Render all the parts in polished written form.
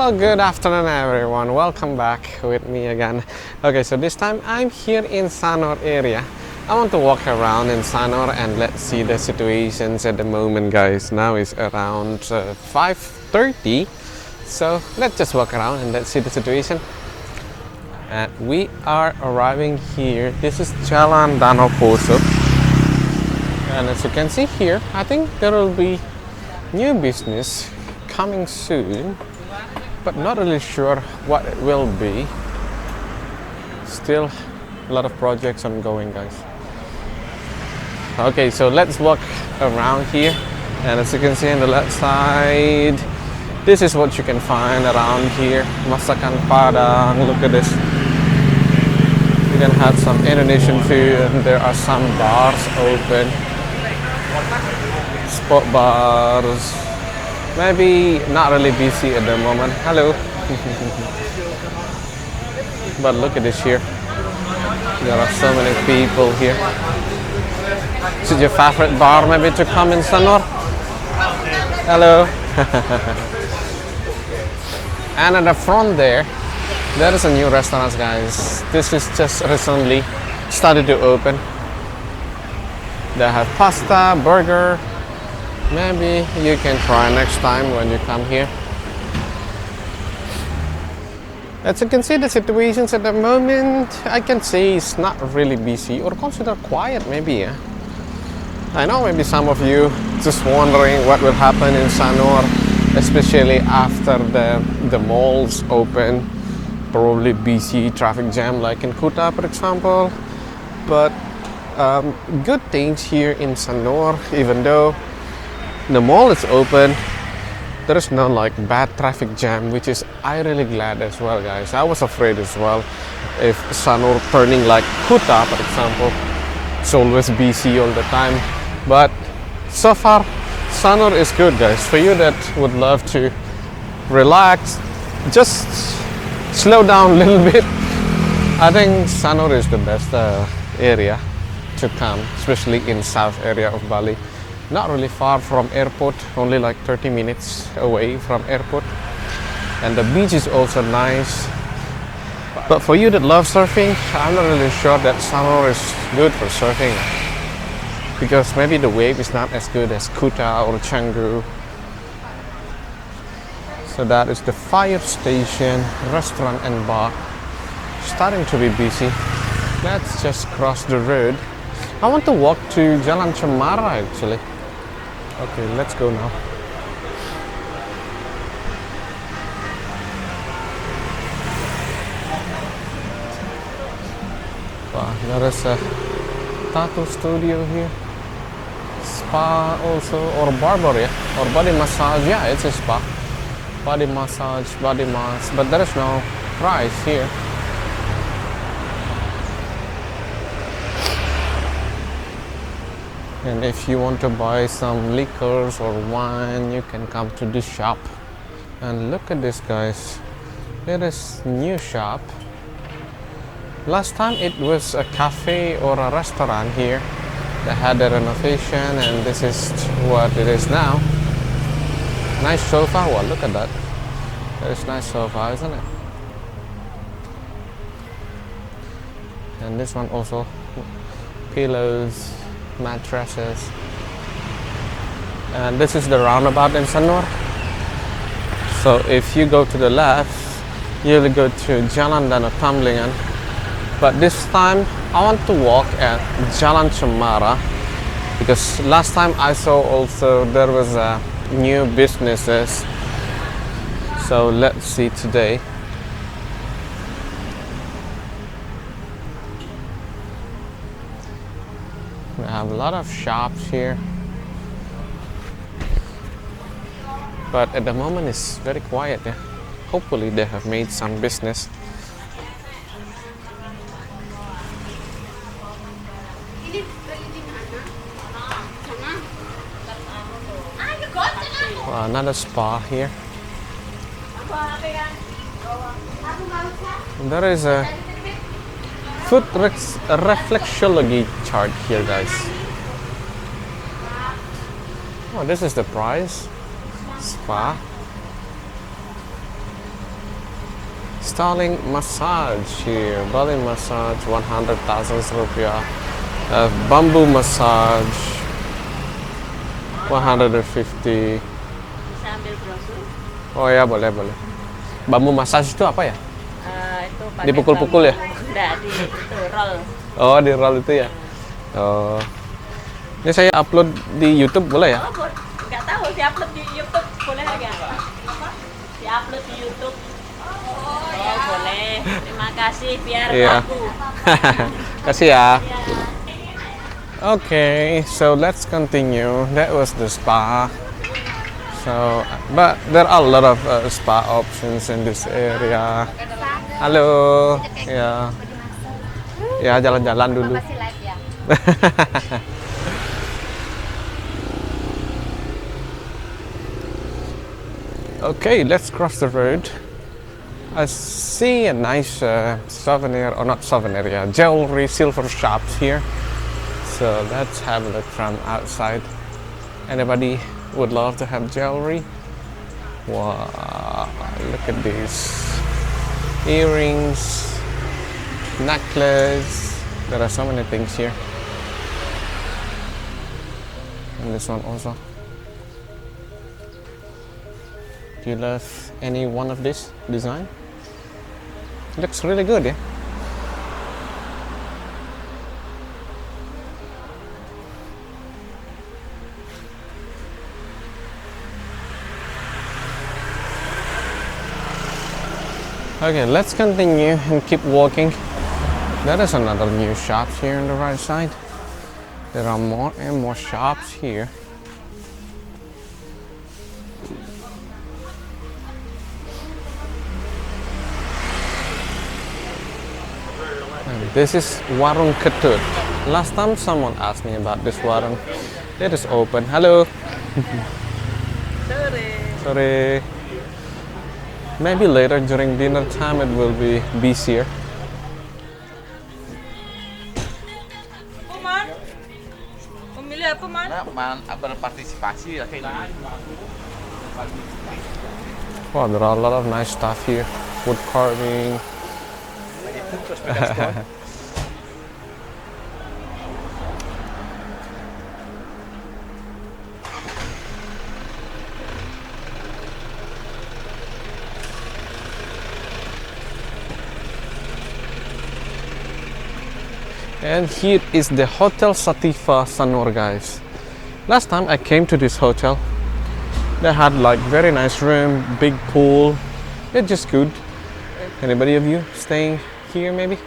Well, good afternoon everyone. Welcome back with me again. Okay, so this time I'm here in Sanur area. I want to walk around in Sanur and let's see the situations at the moment, guys. Now it's around 5:30. So let's just walk around and let's see the situation. And we are arriving here. This is Jalan Cemara. And as you can see here, I think there will be new business coming soon, but not really sure what it will be. Still a lot of projects ongoing, guys. Okay, so let's walk around here, and as you can see on the left side, this is what you can find around here. Masakan Padang. Look at this. You can have some Indonesian food, and there are some bars open, spot bars. Maybe not really busy at the moment. Hello. But look at this here. There are so many people here. Is it your favorite bar maybe to come in Sanur? Hello. And at the front there is a new restaurant, guys. This is just recently started to open. They have pasta, burger. Maybe you can try next time when you come here. As you can see, the situations at the moment, I can say it's not really busy or considered quiet maybe. Yeah? I know maybe some of you just wondering what will happen in Sanur, especially after the malls open. Probably busy, traffic jam like in Kuta, for example. But good things here in Sanur, even though the mall is open, there is no like bad traffic jam, which is I really glad as well, guys. I was afraid as well if Sanur turning like Kuta, for example. It's always busy all the time, but so far Sanur is good, guys. For you that would love to relax, just slow down a little bit, I think Sanur is the best area to come, especially in south area of Bali. Not really far from airport, only like 30 minutes away from airport, and the beach is also nice. But for you that love surfing, I'm not really sure that Sanur is good for surfing, because maybe the wave is not as good as Kuta or Canggu. So that is the fire station, restaurant and bar, starting to be busy. Let's just cross the road. I want to walk to Jalan Cemara actually. Okay, let's go now. Wow, there is a tattoo studio here. Spa also, or barber, yeah? Or body massage. Yeah, it's a spa. Body massage, body mask, but there is no price here. And if you want to buy some liquors or wine, you can come to this shop. And look at this, guys. It is new shop. Last time it was a cafe or a restaurant here. They had a renovation, and this is what it is now. Nice sofa. Well, look at that. That is nice sofa, isn't it? And this one also, pillows, mattresses. And this is the roundabout in Sanur. So if you go to the left, you'll go to Jalan Cemara. But this time I want to walk at Jalan Cemara, because last time I saw also there was a new businesses. So let's see today. We have a lot of shops here, but at the moment it's very quiet. Yeah? Hopefully they have made some business. Another spa here. There is a food reflexology chart here, guys. Oh, this is the price. Spa. installing massage here. Bali massage, 100,000 rupiah. Bamboo massage, 150. Bisa ambil brosur. Oh ya, boleh, boleh. Bambu massage itu apa ya? Itu pakai Dipukul-pukul ya? Enggak, itu roll. Oh, di roll itu ya? Oh. Ini saya upload di YouTube boleh ya? Oh, nggak tahu, di-upload di YouTube boleh nggak? Di-upload di YouTube. Oh, ya boleh. Terima kasih, biar Iya. laku. Kasih ya. Ya. Okay, so let's continue. That was the spa. So, but there are a lot of spa options in this area. Halo. Ya. Ya, jalan-jalan dulu. Masih live ya? Okay, let's cross the road. I see a nice souvenir, or not souvenir, yeah, jewelry, silver shops here. So let's have a look from outside. Anybody would love to have jewelry? Wow, look at these earrings, necklace. There are so many things here. And this one also. Do you love any one of this design? Looks really good, yeah? Okay, let's continue and keep walking. There is another new shop here on the right side. There are more and more shops here. And this is Warung Ketut. Last time someone asked me about this warung. It is open. Hello. Sorry. Maybe later during dinner time it will be busier. Man, memilih apa, Man? Berpartisipasi ya kayak gini. Wow, there are a lot of nice stuff here. Wood carving. And here is the Hotel Sativa Sanur, guys. Last time I came to this hotel, they had like very nice room, big pool. It's just good. Anybody of you staying here maybe?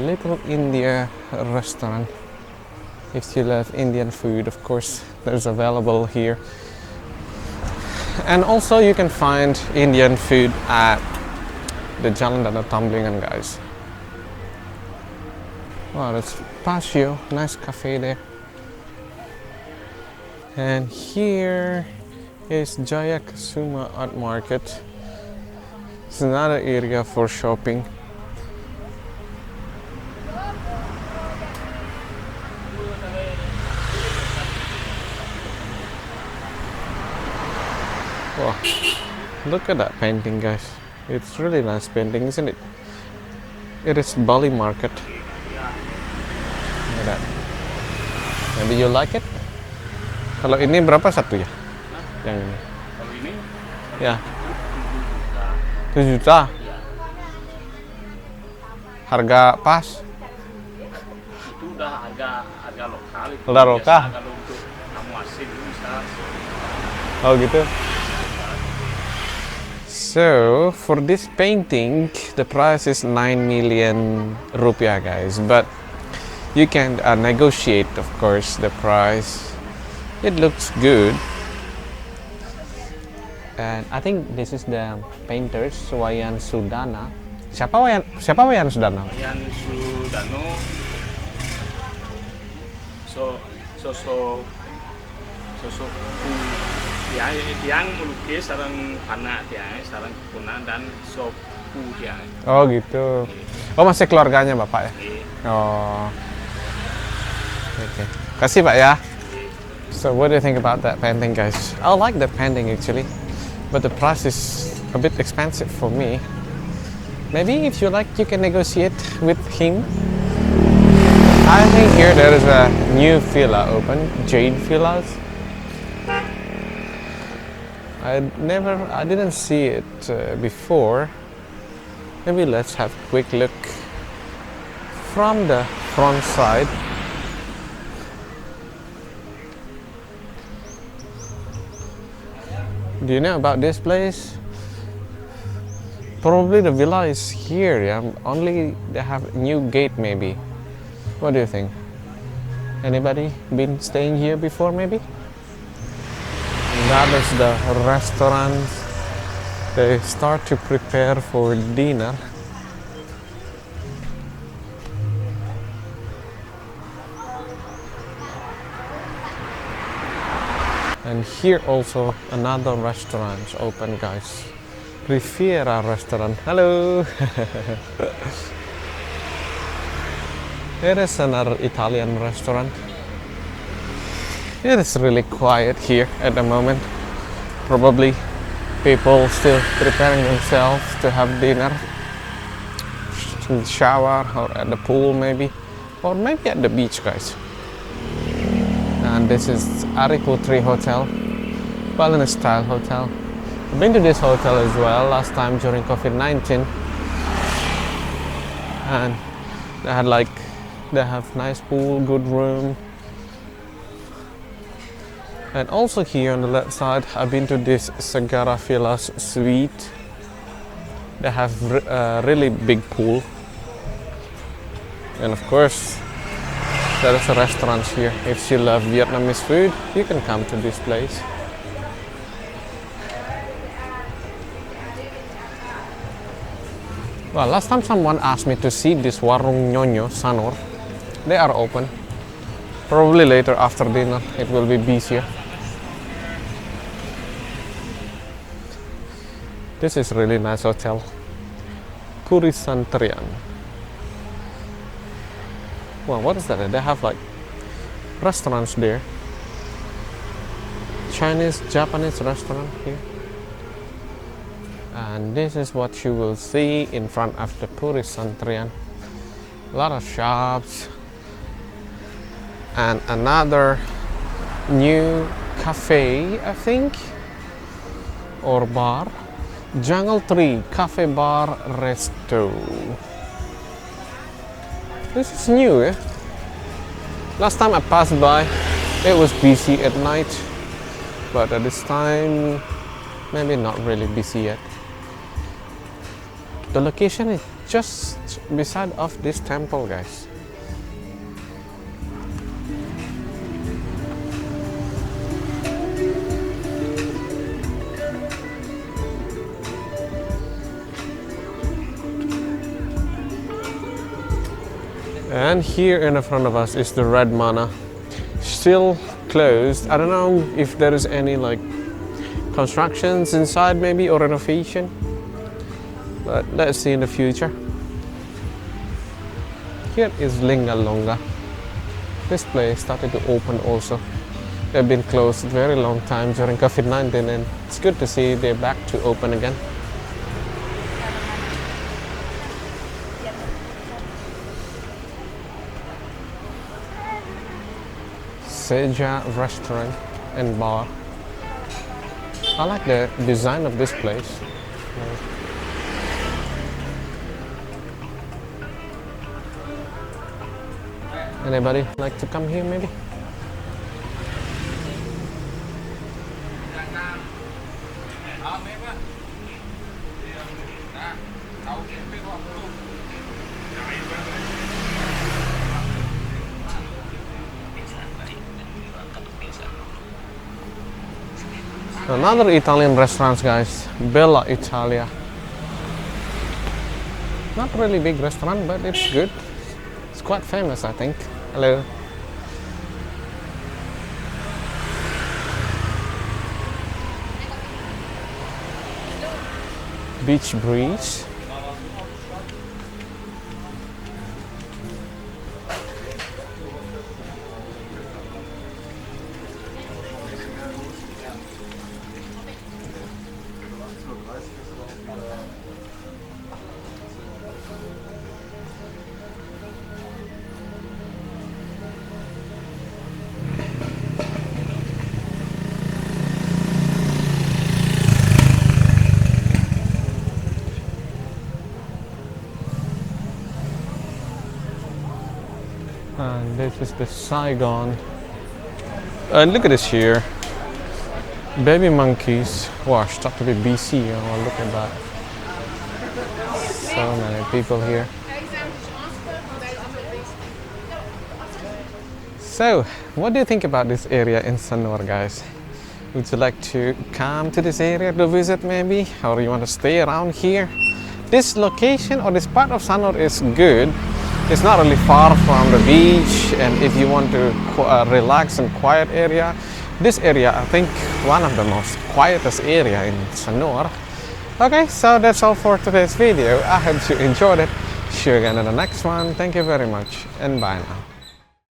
Little India restaurant. If you love Indian food, of course, there's available here. And also you can find Indian food at the Jalan Cemara, guys. Wow, that's Pasio, nice cafe there. And here is Jaya Kusuma Art Market. It's another area for shopping. Wow, look at that painting, guys. It's really nice painting, isn't it? It is Bali market. Look at that. Maybe you like it? Kalau ini berapa satu ya? Yang ini? Kalau ini Ya, 7 juta. Harga pas? itu udah harga lokal. Itu Udah lokal? biasa kalau untuk tamu asing itu bisa. Oh gitu. So for this painting, the price is 9 million rupiah, guys. But you can negotiate, of course, the price. It looks good. And I think this is the painters Wayan Sudana. Siapa Wayan Sudana? Yang Sudano, sosok yang melukis sarang anak dia, sarang kepunan dan sopu dia. Oh gitu. Oh masih keluarganya bapak ya? Oke. Oh. Oke. Kasih Pak ya. So what do you think about that painting, guys? I like that painting actually, but the price is a bit expensive for me. Maybe if you like, you can negotiate with him. I think here there is a new villa open, Jade Villas. I didn't see it before. Maybe let's have a quick look from the front side. Do you know about this place? Probably the villa is here, yeah. Only they have a new gate maybe. What do you think? Anybody been staying here before maybe? That is the restaurant. They start to prepare for dinner. And here also another restaurant open, guys. Riviera restaurant. Hello. Here is another Italian restaurant. It is really quiet here at the moment. Probably people still preparing themselves to have dinner, in the shower or at the pool maybe, or maybe at the beach, guys. And this is Ariputri Hotel, Balinese style hotel. I've been to this hotel as well last time during COVID-19, and they have nice pool, good room. And also here on the left side, I've been to this Sagara Villas suite. They have a really big pool. And of course, there is a restaurant here. If you love Vietnamese food, you can come to this place. Well, last time someone asked me to see this Warung Nyonya Sanur. They are open. Probably later after dinner it will be busier. This is really nice hotel. Puri Santrian. Well, what is that? They have like restaurants there. Chinese, Japanese restaurant here. And this is what you will see in front of the Puri Santrian. A lot of shops. And another new cafe, I think, or bar. Jungle Tree Cafe Bar Resto. This is new, eh? Last time I passed by, it was busy at night, but at this time, maybe not really busy yet. The location is just beside of this temple, guys. And here in the front of us is the Red Mana, still closed. I don't know if there is any like constructions inside maybe or renovation, but let's see in the future. Here is Lingalonga. This place started to open also. They've been closed a very long time during COVID-19, and it's good to see they're back to open again. Seja restaurant and bar. I like the design of this place. Anybody like to come here maybe? Another Italian restaurants, guys. Bella Italia. Not really big restaurant, but it's good. It's quite famous, I think. Hello. Beach breeze. And this is the Saigon. And look at this here. Baby monkeys. Wow, start to be BC. Oh, look at that. So many people here. So, what do you think about this area in Sanur, guys? Would you like to come to this area to visit maybe? Or you want to stay around here? This location or this part of Sanur is good. It's not really far from the beach, and if you want to relax and quiet area, this area I think one of the most quietest area in Sanur. Okay, so that's all for today's video. I hope you enjoyed it. See you again in the next one. Thank you very much and bye now.